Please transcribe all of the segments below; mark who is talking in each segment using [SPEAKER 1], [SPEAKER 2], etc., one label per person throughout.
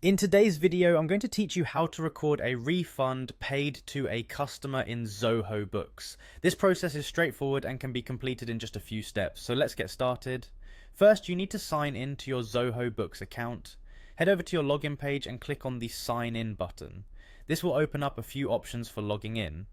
[SPEAKER 1] In today's video, I'm going to teach you how to record a refund paid to a customer in Zoho Books. This process is straightforward and can be completed in just a few steps, so let's get started. First, you need to sign in to your Zoho Books account. Head over to your login page and click on the Sign In button. This will open up a few options for logging in.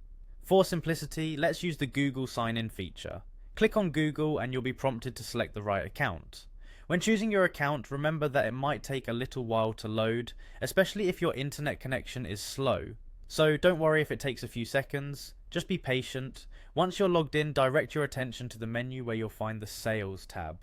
[SPEAKER 1] For simplicity, let's use the Google Sign In feature. Click on Google and you'll be prompted to select the right account. When choosing your account, remember that it might take a little while to load, especially if your internet connection is slow. So don't worry if it takes a few seconds, just be patient. Once you're logged in, direct your attention to the menu where you'll find the Sales tab.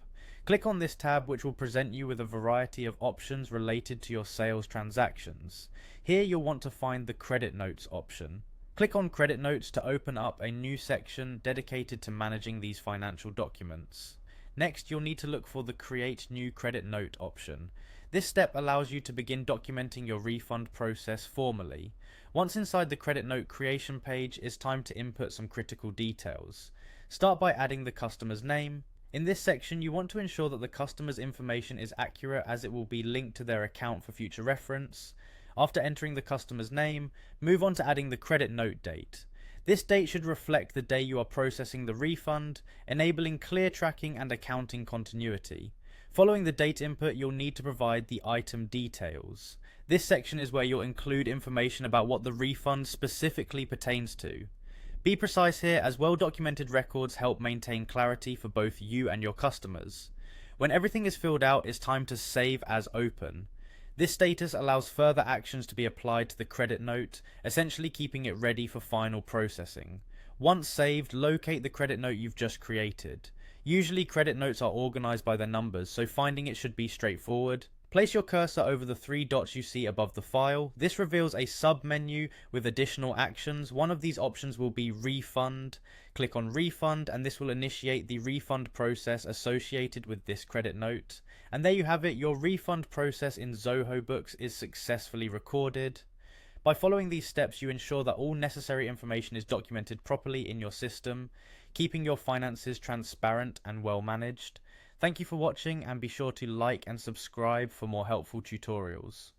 [SPEAKER 1] Click on this tab, which will present you with a variety of options related to your sales transactions. Here you'll want to find the Credit Notes option. Click on Credit Notes to open up a new section dedicated to managing these financial documents. Next, you'll need to look for the Create New Credit Note option. This step allows you to begin documenting your refund process formally. Once inside the credit note creation page, it's time to input some critical details. Start by adding the customer's name. In this section, you want to ensure that the customer's information is accurate, as it will be linked to their account for future reference. After entering the customer's name, move on to adding the credit note date. This date should reflect the day you are processing the refund, enabling clear tracking and accounting continuity. Following the date input, you'll need to provide the item details. This section is where you'll include information about what the refund specifically pertains to. Be precise here, as well-documented records help maintain clarity for both you and your customers. When everything is filled out, it's time to save as open. This status allows further actions to be applied to the credit note, essentially keeping it ready for final processing. Once saved, locate the credit note you've just created. Usually credit notes are organized by their numbers, so finding it should be straightforward. Place your cursor over the three dots you see above the file. This reveals a sub-menu with additional actions. One of these options will be Refund. Click on Refund and this will initiate the refund process associated with this credit note. And there you have it, your refund process in Zoho Books is successfully recorded. By following these steps, you ensure that all necessary information is documented properly in your system, keeping your finances transparent and well managed. Thank you for watching, and be sure to like and subscribe for more helpful tutorials.